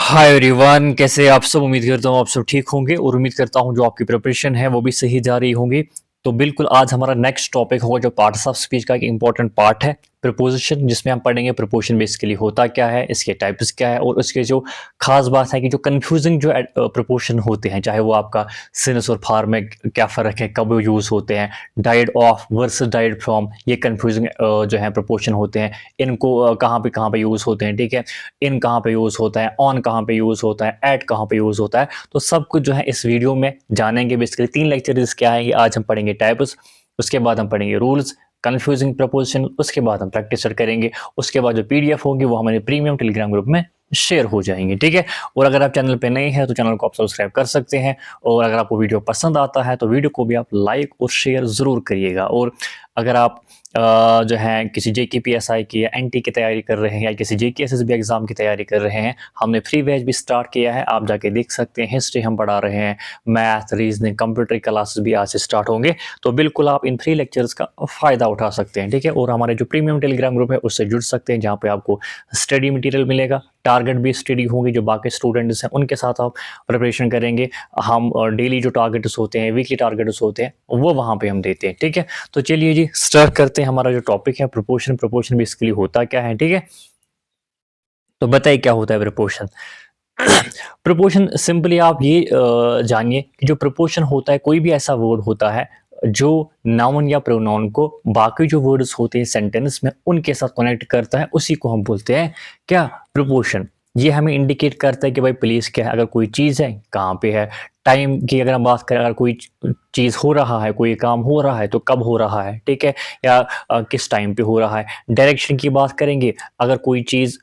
Hi everyone, कैसे आप सब। उम्मीद करता हूँ आप सब ठीक होंगे और उम्मीद करता हूँ जो आपकी प्रिपरेशन है वो भी सही जा रही होंगी। तो बिल्कुल आज हमारा नेक्स्ट टॉपिक होगा जो पार्ट्स ऑफ स्पीच का एक इंपॉर्टेंट पार्ट है, प्रपोजिशन, जिसमें हम पढ़ेंगे प्रपोजिशन बेसिकली होता क्या है, इसके टाइप्स क्या है और उसके जो खास बात है कि जो कंफ्यूजिंग जो प्रपोजिशन होते हैं, चाहे वो आपका सिंस और फार में क्या फ़र्क है, कब यूज़ होते हैं, died of versus died from, ये कंफ्यूजिंग जो है प्रपोजिशन होते हैं। इनको कहाँ पे यूज़ होते हैं, ठीक है। इन कहाँ पे यूज़ होता है, ऑन कहाँ पे यूज़ होता है, एट कहाँ पे यूज़ होता है। तो सब कुछ जो है इस वीडियो में जानेंगे। बेसिकली 3 लेक्चर्स क्या है, आज हम पढ़ेंगे टाइप्स, उसके बाद हम पढ़ेंगे रूल्स, कन्फ्यूजिंग प्रपोजिशन, उसके बाद हम प्रैक्टिस करेंगे। उसके बाद जो पीडीएफ होगी वो हमारे प्रीमियम टेलीग्राम ग्रुप में शेयर हो जाएंगे, ठीक है। और अगर आप चैनल पे नए हैं तो चैनल को आप सब्सक्राइब कर सकते हैं। और अगर आपको वीडियो पसंद आता है तो वीडियो को भी आप लाइक और शेयर ज़रूर करिएगा। और अगर आप जो है किसी जेकेपीएसआई की या एनटी की तैयारी कर रहे हैं या किसी जेकेएसएसबी एग्जाम की तैयारी कर रहे हैं, हमने फ्री बैच भी स्टार्ट किया है, आप जाके देख सकते हैं। हिस्ट्री हम पढ़ा रहे हैं, मैथ, रीजनिंग, कंप्यूटर क्लासेस भी आज से स्टार्ट होंगे। तो बिल्कुल आप इन फ्री लेक्चर्स का फ़ायदा उठा सकते हैं, ठीक है। और हमारे जो प्रीमियम टेलीग्राम ग्रुप है उससे जुड़ सकते हैं, जहाँ पे आपको स्टडी मटेरियल मिलेगा, टारगेट बेस्ड स्टडी होगी, जो बाकी स्टूडेंट्स हैं उनके साथ आप प्रिपरेशन करेंगे। हम डेली जो टारगेट्स होते हैं, वीकली टारगेट्स होते हैं, वो वहाँ पे हम देते हैं, ठीक है। तो चलिए जी स्टार्ट करते हैं। हमारा जो टॉपिक है प्रोपोर्शन, प्रोपोर्शन बेसिकली होता क्या है, ठीक है। तो बताइए क्या होता है प्रोपोर्शन। प्रोपोर्शन सिंपली आप ये जानिए कि जो प्रोपोर्शन होता है, कोई भी ऐसा वर्ड होता है जो नाउन या प्रोनाउन को बाकी जो वर्ड्स होते हैं सेंटेंस में उनके साथ कनेक्ट करता है, उसी को हम बोलते हैं क्या, प्रोपोर्शन। ये हमें इंडिकेट करता है कि भाई प्लेस क्या है, अगर कोई चीज़ है कहाँ पे है। टाइम की अगर हम बात करें, अगर कोई चीज़ हो रहा है, कोई काम हो रहा है तो कब हो रहा है, ठीक है, या किस टाइम पे हो रहा है। डायरेक्शन की बात करेंगे, अगर कोई चीज़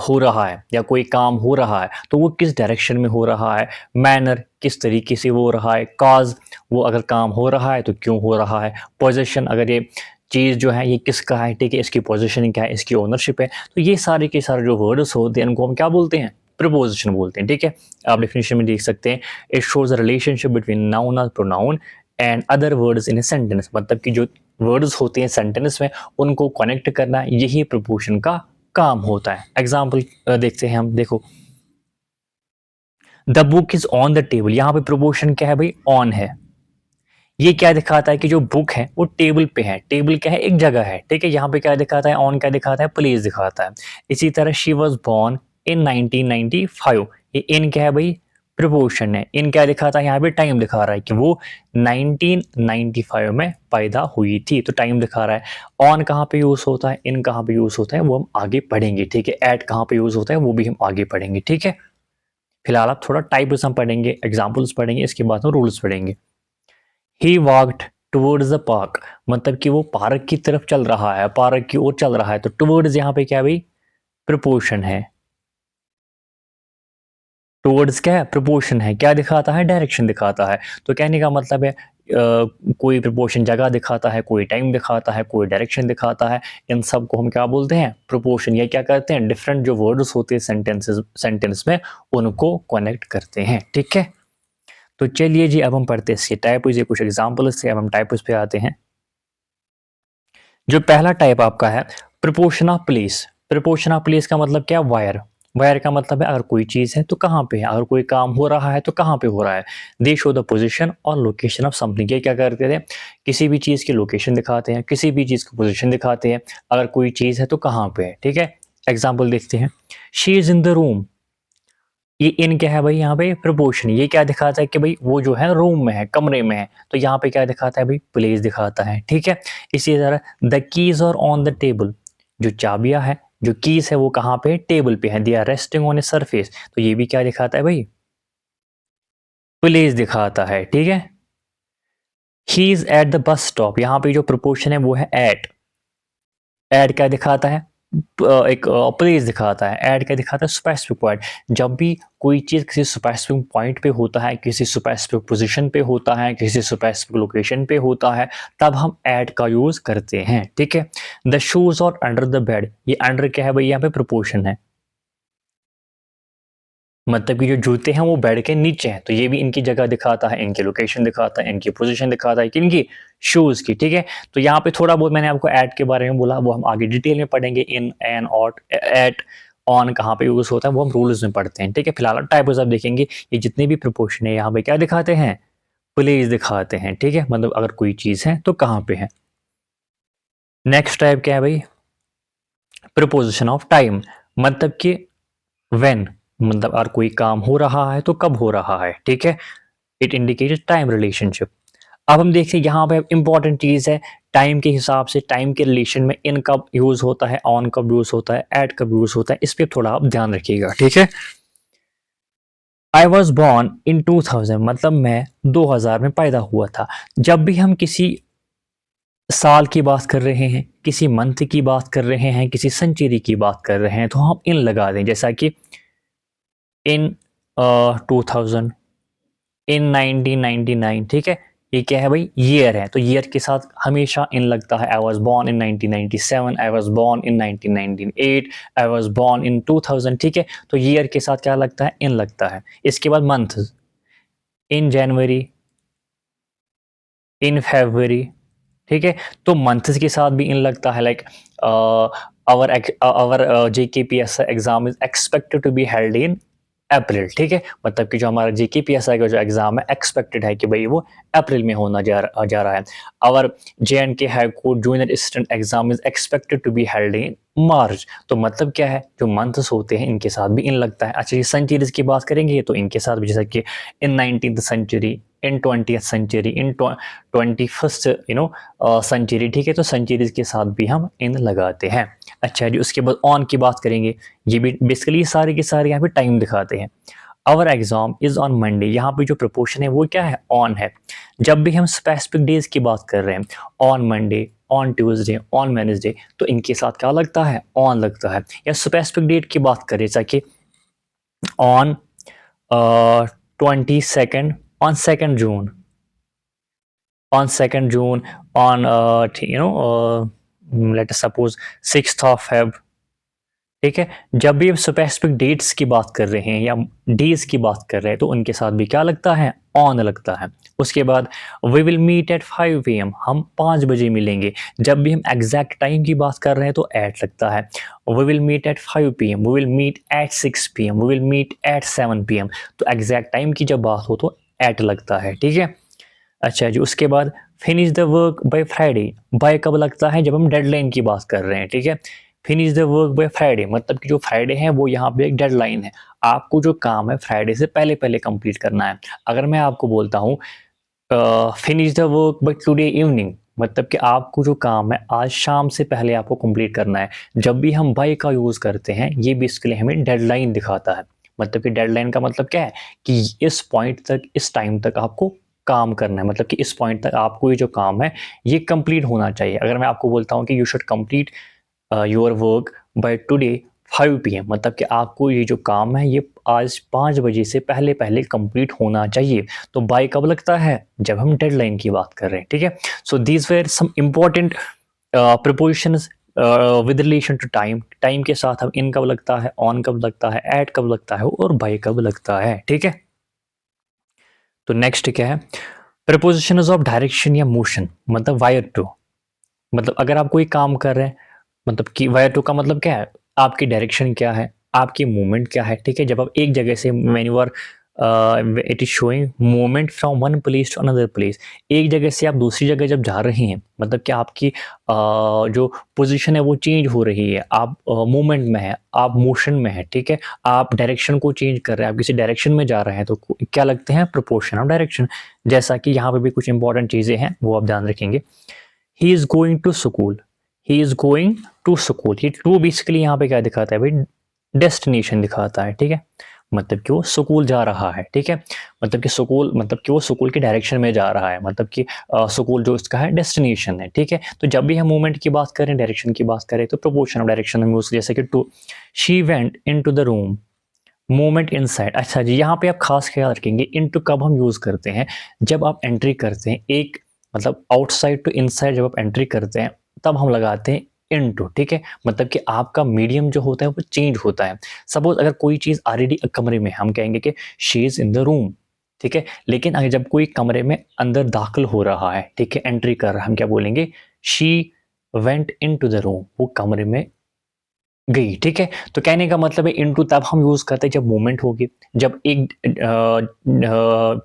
हो रहा है या कोई काम हो रहा है तो वो किस डायरेक्शन में हो रहा है। मैनर, किस तरीके से वो हो रहा है। काज, वो अगर काम हो रहा है तो क्यों हो रहा है। पोजीशन, अगर ये चीज़ जो है ये किसका है, ठीक है, इसकी पोजीशनिंग क्या है, इसकी ओनरशिप है। तो ये सारे के सारे जो वर्ड्स होते हैं इनको हम क्या बोलते हैं, प्रीपोजिशन बोलते हैं, ठीक है। आप डेफिनेशन में देख सकते हैं, it shows a relationship between noun और pronoun and other words in a sentence. मतलब कि जो वर्ड्स होते हैं सेंटेंस में उनको कनेक्ट करना, यही प्रीपोजिशन का काम होता है। एग्जाम्पल देखते हैं हम, देखो, the book is on the table. यहाँ पे प्रोपोर्शन क्या है भाई, ऑन है। ये क्या दिखाता है कि जो बुक है वो टेबल पे है। टेबल क्या है, एक जगह है, ठीक है। यहाँ पे क्या दिखाता है, ऑन क्या दिखाता है, प्लेस दिखाता है। इसी तरह शी वॉज बॉर्न इन 1995। ये इन क्या है भाई, प्रोपोर्शन है। इन क्या दिखाता है, यहाँ पे टाइम दिखा रहा है कि वो 1995 में पैदा हुई थी, तो टाइम दिखा रहा है। ऑन कहाँ पे यूज होता है, इन कहाँ पे यूज होता है, वो हम आगे पढ़ेंगे, ठीक है। एट कहाँ पे यूज होता है वो भी हम आगे पढ़ेंगे, ठीक है। फिलहाल आप थोड़ा टाइप्स हम पढ़ेंगे, एग्जाम्पल्स पढ़ेंगे, इसके बाद हम रूल्स पढ़ेंगे। ही वॉक्ड टुवर्ड्स द पार्क, मतलब कि वो पार्क की तरफ चल रहा है, पार्क की ओर चल रहा है। तो टुवर्ड्स यहाँ पे क्या है भाई, प्रपोर्शन है। टुवर्ड्स क्या है, प्रपोर्शन है। क्या दिखाता है, डायरेक्शन दिखाता है। तो कहने का मतलब है कोई प्रपोर्शन जगह दिखाता है, कोई टाइम दिखाता है, कोई डायरेक्शन दिखाता है। इन सब को हम क्या बोलते हैं, प्रोपोर्शन। ये क्या करते हैं, डिफरेंट जो वर्ड्स होते हैं सेंटेंस में उनको कनेक्ट करते हैं, ठीक है। तो चलिए जी अब हम पढ़ते हैं इसके टाइप्स, ये कुछ एग्जांपल्स थे, अब हम टाइप्स पे आते हैं। जो पहला टाइप आपका है proportion of place. Proportion of place का मतलब क्या, वायर। वायर का मतलब है अगर कोई चीज़ है तो कहाँ पे है, अगर कोई काम हो रहा है तो कहाँ पे हो रहा है। दे शो द पोजीशन और लोकेशन ऑफ समथिंग। ये क्या करते थे, किसी भी चीज़ की लोकेशन दिखाते हैं, किसी भी चीज़ की पोजीशन दिखाते हैं। अगर कोई चीज़ है तो कहाँ पे है, ठीक है। एग्जाम्पल देखते हैं, she is in the room. ये इन क्या है भाई, यहाँ पे प्रपोर्शन। ये क्या दिखाता है कि भाई वो जो है रूम में है, कमरे में है। तो यहाँ पे क्या दिखाता है भाई, प्लेस दिखाता है, ठीक है। इसी तरह the keys are on the table. जो चाबियां है, जो कीज है वो कहाँ पे, टेबल पे है। They are resting on a surface. तो ये भी क्या दिखाता है भाई, प्लेस दिखाता है, ठीक है। He is at the bus stop. यहाँ पे जो प्रपोर्शन है वो है एट। एड क्या दिखाता है, एक प्लेस दिखाता है। ऐड क्या दिखाता है, स्पेसिफिक पॉइंट। जब भी कोई चीज़ किसी स्पेसिफिक पॉइंट पे होता है, किसी स्पेसिफिक पोजीशन पे होता है, किसी स्पेसिफिक लोकेशन पे होता है, तब हम ऐड का यूज करते हैं, ठीक है। द शूज और अंडर द बेड। ये अंडर क्या है भाई, यहाँ पे प्रोपोर्शन है। मतलब कि जो जूते हैं वो बेड के नीचे हैं, तो ये भी इनकी जगह दिखाता है, इनकी लोकेशन दिखाता है, इनकी पोजीशन दिखाता है, किनकी, शूज की, ठीक है। तो यहाँ पे थोड़ा बहुत मैंने आपको ऐड के बारे में बोला, वो हम आगे डिटेल में पढ़ेंगे, इन, एन, ऑट, एट, ऑन कहाँ पे यूज होता है वो हम रूल्स में पढ़ते हैं, ठीक है। फिलहाल टाइप्स आप देखेंगे, ये जितने भी प्रपोर्शन है यहाँ पे क्या दिखाते हैं, प्लेस दिखाते हैं, ठीक है। मतलब अगर कोई चीज है तो कहाँ पे है। नेक्स्ट टाइप क्या है भाई, प्रपोजिशन ऑफ टाइम, मतलब कि व्हेन, मतलब अगर कोई काम हो रहा है तो कब हो रहा है, ठीक है। It indicates time relationship. अब हम देखते हैं यहाँ पे इंपॉर्टेंट चीज है, टाइम के हिसाब से, टाइम के रिलेशन में इन कब यूज होता है, ऑन कब यूज होता है, एट कब यूज होता है, इस पे थोड़ा आप ध्यान रखिएगा, ठीक है। आई वॉज बॉर्न इन 2000, मतलब मैं 2000 में पैदा हुआ था। जब भी हम किसी साल की बात कर रहे हैं, किसी मंथ की बात कर रहे हैं, किसी सेंचुरी की बात कर रहे हैं, तो हम इन लगा दें, जैसा कि इन 2000, इन 1999, ठीक है। ये क्या है भाई, ईयर है, तो ईयर के साथ हमेशा इन लगता है। I was born in 1997, I was born in 1998, I was born in 2000, ठीक है। तो ईयर के साथ क्या लगता है, इन लगता है। इसके बाद मंथ, इन जनवरी, इन फरवरी, ठीक है। तो मंथ्स के साथ भी इन लगता है, like our JKPSI exam is expected to be held in April, ठीक है। मतलब कि जो हमारा JKPSI का जो एग्जाम है एक्सपेक्टेड है कि भाई वो अप्रैल में होना जा रहा है। Our JNK high court junior assistant exam is expected to be held in March. तो मतलब क्या है, जो मंथ्स होते हैं इनके साथ भी इन लगता है। अच्छा, ये सेंचुरीज की बात करेंगे तो इनके साथ भी, जैसा कि इन 19th सेंचुरी, इन 20th सेंचुरी, इन 21st सेंचुरी, ठीक है। तो सेंचुरीज के साथ भी हम इन लगाते हैं। अच्छा जी, उसके बाद ऑन की बात करेंगे, ये भी बेसिकली सारे के सारे यहाँ पे टाइम दिखाते हैं। Our exam is on Monday, यहाँ पे जो प्रपोर्शन है वो क्या है, ऑन है। जब भी हम स्पेसिफिक डेज की बात कर रहे हैं, on Monday, on Tuesday, on Wednesday, तो इनके साथ क्या लगता है, ऑन लगता है। या स्पेसिफिक डेट की बात करें, जैसा कि on 22nd, on 2nd June, on 2nd June, on let us suppose 6th of Feb, ठीक है। जब भी हम स्पेसिफिक डेट्स की बात कर रहे हैं या डेज की बात कर रहे हैं तो उनके साथ भी क्या लगता है, ऑन लगता है। उसके बाद we will meet at 5 PM, हम 5 बजे मिलेंगे। जब भी हम एग्जैक्ट टाइम की बात कर रहे हैं तो एट लगता है। We will meet at 5 PM, we will meet at 6 PM, we will meet at 7 PM। तो एग्जैक्ट टाइम की जब बात हो तो एट लगता है, ठीक है। अच्छा जी, उसके बाद finish the work by Friday, by कब लगता है, जब हम डेडलाइन की बात कर रहे हैं, ठीक है। Finish the work by Friday, मतलब कि जो फ्राइडे है वो यहाँ पे एक डेडलाइन है। आपको जो काम है फ्राइडे से पहले पहले कंप्लीट करना है। अगर मैं आपको बोलता हूँ finish the work by today evening, मतलब कि आपको जो काम है आज शाम से पहले आपको कंप्लीट करना है। जब भी हम बाय का यूज़ करते हैं ये बेसिकली हमें डेडलाइन दिखाता है। मतलब कि डेडलाइन का मतलब क्या है कि इस पॉइंट तक, इस टाइम तक आपको काम करना है। मतलब कि इस पॉइंट तक आपको ये जो काम है ये कंप्लीट होना चाहिए। अगर मैं आपको बोलता हूँ कि you should complete your work by today 5 PM, मतलब कि आपको ये जो काम है ये आज 5 बजे से पहले पहले कंप्लीट होना चाहिए। तो बाय कब लगता है, जब हम डेडलाइन की बात कर रहे हैं, ठीक है। So these were some important prepositions with relation to time. Time के साथ हम इन कब लगता है, ऑन कब लगता है, एट कब लगता है और बाय कब लगता है, ठीक है। तो नेक्स्ट क्या है, प्रपोजिशंस ऑफ डायरेक्शन या मोशन, मतलब वायर टू। मतलब अगर आप कोई काम कर रहे हैं, मतलब कि वायर टू का मतलब क्या है, आपकी डायरेक्शन क्या है, आपकी मूवमेंट क्या है, ठीक है। जब आप एक जगह से when you are it is showing movement from one place to another place, एक जगह से आप दूसरी जगह जब जा रहे हैं, मतलब कि आपकी जो पोजीशन है वो चेंज हो रही है, आप मूवमेंट में है, आप मोशन में है, ठीक है। आप डायरेक्शन को चेंज कर रहे हैं, आप किसी डायरेक्शन में जा रहे हैं, तो क्या लगते हैं, प्रोपोर्शन ऑफ डायरेक्शन। जैसा कि यहाँ पे भी कुछ इंपॉर्टेंट चीज़ें हैं वो आप ध्यान रखेंगे। He is going to school, he is going to school, ये टू बेसिकली यहाँ पे क्या दिखाता है भाई, डेस्टिनेशन दिखाता है, ठीक है। मतलब कि वो स्कूल जा रहा है, ठीक है। मतलब कि स्कूल, मतलब कि वो स्कूल की डायरेक्शन में जा रहा है, मतलब कि स्कूल जो इसका है डेस्टिनेशन है, ठीक है। तो जब भी हम मूवमेंट की बात करें, डायरेक्शन की बात करें, तो प्रोपोर्शन ऑफ डायरेक्शन हम यूज, जैसे कि to, she went into the room, movement inside. अच्छा जी, यहाँ पे आप खास ख्याल रखेंगे इनटू कब हम यूज करते हैं, जब आप एंट्री करते हैं एक, मतलब आउटसाइड टू इनसाइड जब आप एंट्री करते हैं तब हम लगाते हैं इनटू, ठीक है। मतलब कि आपका मीडियम जो होता है वो चेंज होता है। सपोज अगर कोई चीज ऑलरेडी कमरे में, हम कहेंगे कि she is in the room, ठीक है। लेकिन अगर जब कोई कमरे में अंदर दाखिल हो रहा है, ठीक है, एंट्री कर रहा है, हम क्या बोलेंगे, she went into the room, वो कमरे में गई, ठीक है? तो कहने का मतलब है इनटू तब हम यूज़ करते हैं जब मूवमेंट होगी, जब एक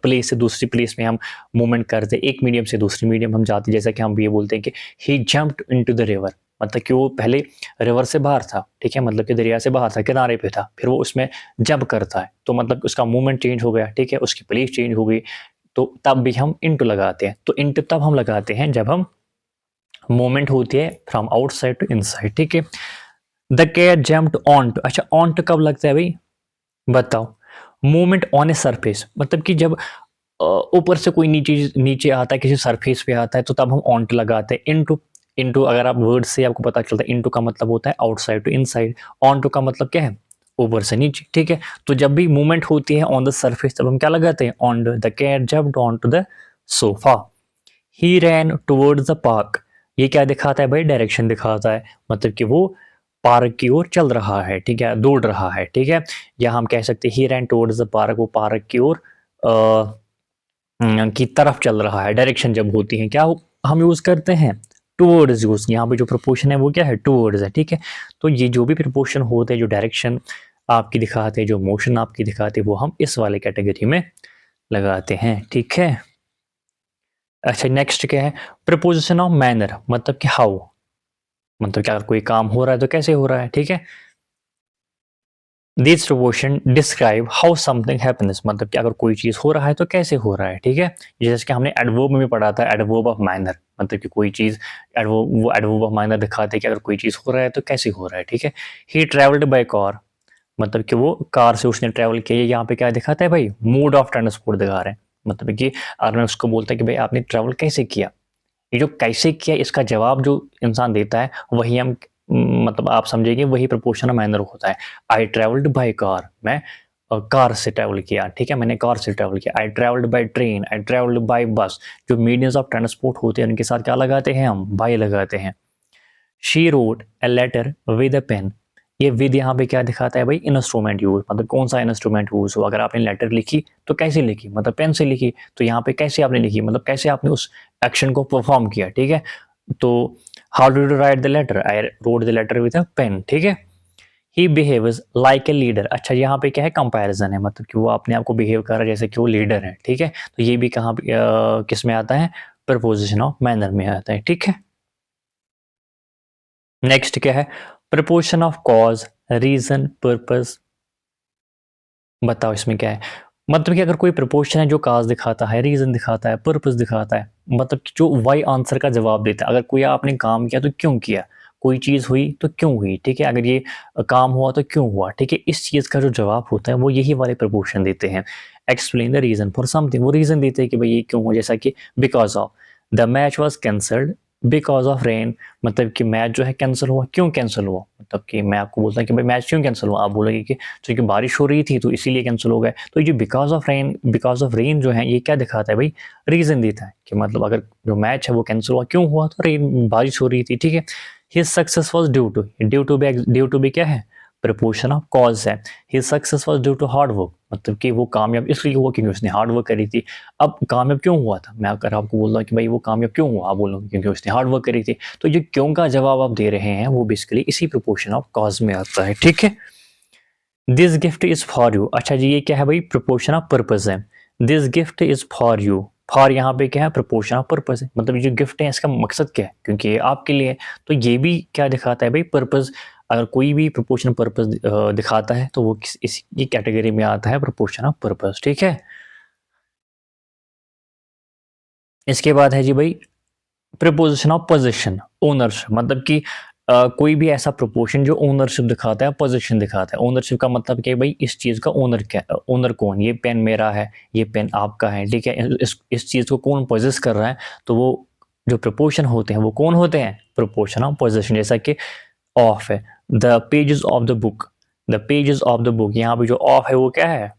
प्लेस से दूसरी प्लेस में हम मूवमेंट करते हैं, एक मीडियम से दूसरी मीडियम हम जाते हैं, जैसा कि हम ये बोलते हैं कि ही जंप्ड इनटू द रिवर, मतलब कि वो पहले रिवर से बाहर था, ठीक है? मतलब कि दरिया से बाहर था, किनारे पे था, फिर वो उसमें जंप करता है, तो मतलब उसका मूवमेंट चेंज हो गया, ठीक है? उसकी प्लेस चेंज हो गई, तो तब भी हम इनटू लगाते हैं। तो इनटू तब हम लगाते हैं जब हम मूवमेंट होती है फ्रॉम आउटसाइड टू इनसाइड, ठीक है? The cat jumped onto, अच्छा ऑन टू कब लगता है भाई? बताओ। मूवमेंट ऑन ए सरफेस, मतलब कि जब ऊपर से कोई नीचे नीचे आता है, किसी सरफेस पे आता है, तो तब हम ऑन टू लगाते हैं। इनटू, इनटू अगर आप वर्ड से आपको पता चलता है, इनटू का मतलब होता है outside to inside, onto का मतलब क्या है? ऊपर से नीचे, ठीक है? तो जब भी मूवमेंट होती है ऑन द सरफेस, तब हम क्या लगाते हैं? On the cat jumped onto the sofa, he ran towards the park. ये क्या दिखाता है भाई? डायरेक्शन दिखाता है, मतलब कि वो पार्क की ओर चल रहा है, ठीक है? दौड़ रहा है, ठीक है? या हम कह सकते हैं ही रैन टुवर्ड्स द पार्क, वो पार्क की ओर की तरफ चल रहा है। डायरेक्शन जब होती है क्या हम यूज करते हैं? Towards use. यहाँ पे जो प्रपोशन है वो क्या है? टुवर्ड्स है, ठीक है? तो ये जो भी प्रपोशन होते हैं, जो डायरेक्शन आपकी दिखाते हैं, जो मोशन आपकी दिखाते हैं, वो हम इस वाले कैटेगरी में लगाते हैं, ठीक है? अच्छा, नेक्स्ट क्या है? प्रपोजिशन ऑफ मैनर, मतलब कि हाउ, मतलब कि अगर कोई काम हो रहा है तो कैसे हो रहा है, ठीक है? This proportion describe how something happens, मतलब कि अगर कोई चीज हो रहा है तो कैसे हो रहा है, ठीक है? जैसे कि हमने एडवर्ब में भी पढ़ा था, एडवर्ब ऑफ मैनर, मतलब कि कोई चीज एडवर्ब, वो एडवर्ब ऑफ मैनर दिखाते हैं कि अगर कोई चीज हो रहा है तो कैसे हो रहा है, ठीक है? ही ट्रेवल्ड बाय कार, मतलब कि वो कार से उसने ट्रैवल किया। यहाँ पे क्या दिखाता है भाई? मोड ऑफ ट्रांसपोर्ट दिखा रहे हैं, मतलब कि अगर मैं उसको बोलता है कि भाई आपने ट्रैवल कैसे किया, ये जो कैसे किया इसका जवाब जो इंसान देता है, वही हम मतलब आप समझेंगे वही प्रपोर्शनल मैनर होता है। आई ट्रैवल्ड बाय कार, मैं कार से ट्रैवल किया, ठीक है? मैंने कार से ट्रैवल किया। I travelled by train, I travelled bye बस। जो मीडियम्स ऑफ ट्रांसपोर्ट होते हैं उनके साथ क्या लगाते हैं हम? बाय लगाते हैं। She wrote a letter with a pen, ये विद यहाँ पे क्या दिखाता है भाई? इंस्ट्रूमेंट यूज, मतलब कौन सा इंस्ट्रूमेंट यूज हो। अगर आपने लेटर लिखी तो कैसे लिखी? मतलब पेन से लिखी। तो यहाँ पे कैसे आपने लिखी, मतलब कैसे आपने उस एक्शन को परफॉर्म किया, ठीक है? तो how did you write the letter? I wrote the letter with a pen, ठीक है? He behaves like a leader, अच्छा यहाँ पे क्या है? कंपैरिजन है, मतलब कि वो अपने आप को बिहेव कर रहा है जैसे कि वो लीडर है, ठीक है? तो ये भी कहाँ किस में आता है? प्रपोजिशन ऑफ मैनर में आता है, ठीक है? नेक्स्ट क्या है? Proportion of cause, reason, purpose. बताओ इसमें क्या है? मतलब कि अगर कोई प्रपोर्शन है जो काज दिखाता है, रीजन दिखाता है, पर्पस दिखाता है, मतलब कि जो वाई आंसर का जवाब देता है। अगर कोई आपने काम किया तो क्यों किया, कोई चीज हुई तो क्यों हुई, ठीक है? अगर ये काम हुआ तो क्यों हुआ, ठीक है? इस चीज का जो जवाब होता है वो यही वाले प्रपोर्शन देते हैं। Explain the reason for something, वो रीजन देते हैं कि भाई ये क्यों हुआ, जैसा कि because of the match was cancelled because of rain, मतलब कि मैच जो है कैंसिल हुआ, क्यों कैंसिल हुआ? मतलब कि मैं आपको बोलता हूँ कि भाई मैच क्यों कैंसिल हुआ, आप बोलोगे कि क्योंकि बारिश हो रही थी तो इसीलिए कैंसिल हो गए। तो ये बिकॉज ऑफ रेन जो है ये क्या दिखाता है भाई? रीजन देता है कि मतलब अगर जो मैच है वो कैंसिल हुआ, क्यों हुआ? तो रेन, बारिश हो रही थी, ठीक है? His success was due to be क्या है? प्रपोर्शन ऑफ कॉज है। His success was due to hard work, मतलब कि वो कामयाब इसलिए हुआ क्योंकि उसने हार्ड वर्क करी थी। अब कामयाब क्यों हुआ था? मैं अगर आपको बोल रहा हूँ कि भाई वो कामयाब क्यों हुआ, आप बोलोगे क्योंकि उसने हार्ड वर्क करी थी। तो ये क्यों का जवाब आप दे रहे हैं वो बेसिकली इसी प्रोपोर्शन ऑफ कॉज में आता है, ठीक है? This gift is for you, अच्छा जी ये क्या है भाई? प्रोपोर्शन ऑफ पर्पस है। This gift is for you, for यहाँ पे क्या है? प्रोपोर्शन ऑफ पर्पस है, मतलब ये जो गिफ्ट है इसका मकसद क्या है? क्योंकि ये आपके लिए है। तो ये भी क्या दिखाता है भाई? पर्पस। अगर कोई भी प्रोपोर्शन पर्पस दिखाता है तो वो इसी कैटेगरी में आता है, प्रोपोर्शन ऑफ पर्पस, ठीक है? इसके बाद है जी भाई प्रीपोजिशन ऑफ पोजीशन, ओनरशिप, मतलब कि कोई भी ऐसा प्रोपोर्शन जो ओनरशिप दिखाता है, पोजीशन दिखाता है। ओनरशिप का मतलब क्या है भाई? इस चीज का ओनर क्या, ओनर कौन? ये पेन मेरा है, ये पेन आपका है, ठीक है? इस चीज को कौन पोजेस कर रहा है? तो वो जो प्रोपोर्शन होते हैं वो कौन होते हैं? Proportion of position. जैसा कि ऑफ है, the pages of the book, the pages of the book, यहाँ पे जो ऑफ है वो क्या है?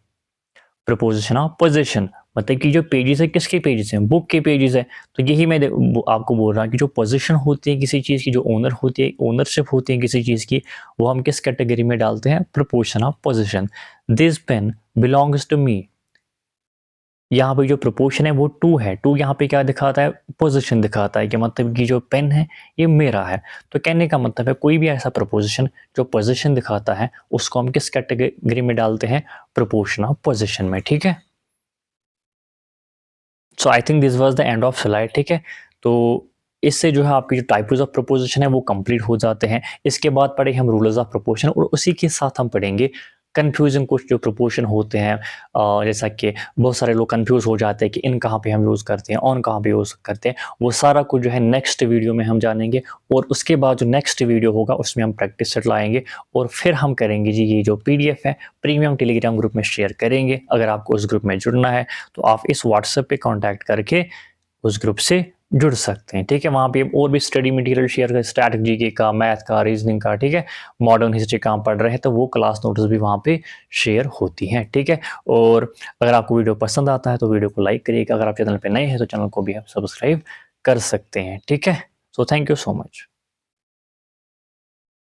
प्रपोजिशन ऑफ पोजीशन, मतलब कि जो पेजेस है किसके पेजेस हैं? बुक के पेजेस है। तो यही मैं आपको बोल रहा हूँ कि जो पोजीशन होती है किसी चीज़ की, जो ओनर होती है, ओनरशिप होती है किसी चीज़ की, वो हम किस कैटेगरी में डालते हैं? Proportion of position. This pen belongs to me, यहाँ पे जो प्रपोर्शन है वो 2 है। 2 यहाँ पे क्या दिखाता है? पोज़ीशन दिखाता है कि मतलब कि जो पेन है ये मेरा है। तो कहने का मतलब है कोई भी ऐसा प्रपोज़िशन जो पोज़ीशन दिखाता है उसको हम किस कैटेगरी में डालते हैं? प्रपोर्शन ऑफ पोज़ीशन में, ठीक है? So I think this was the end of slide, ठीक है? तो इससे जो है आपकी जो टाइप्स ऑफ प्रपोज़िशन है वो कंप्लीट हो जाते हैं। इसके बाद पढ़े हम रूलर्स ऑफ प्रपोर्शन और उसी के साथ हम पढ़ेंगे कन्फ्यूज़िंग कुछ जो प्रपोर्शन होते हैं, जैसा कि बहुत सारे लोग कन्फ्यूज़ हो जाते हैं कि इन कहाँ पे हम यूज़ करते हैं, ऑन कहाँ पे यूज़ करते हैं। वो सारा कुछ जो है नेक्स्ट वीडियो में हम जानेंगे और उसके बाद जो नेक्स्ट वीडियो होगा उसमें हम प्रैक्टिस सेट लाएँगे और फिर हम करेंगे जी ये जो पीडीएफ है प्रीमियम टेलीग्राम ग्रुप में शेयर करेंगे। अगर आपको उस ग्रुप में जुड़ना है तो आप इस व्हाट्सएप पे कॉन्टैक्ट करके उस ग्रुप से जुड़ सकते हैं, ठीक है? वहाँ पे और भी स्टडी मटेरियल शेयर कर स्टैटिक जीके का, मैथ का, रीजनिंग का, ठीक है? मॉडर्न हिस्ट्री का हम पढ़ रहे हैं तो वो क्लास नोट्स भी वहाँ पे शेयर होती हैं, ठीक है? और अगर आपको वीडियो पसंद आता है तो वीडियो को लाइक करिएगा। अगर आप चैनल पे नए हैं तो चैनल को भी आप सब्सक्राइब कर सकते हैं, ठीक है? So thank you so much.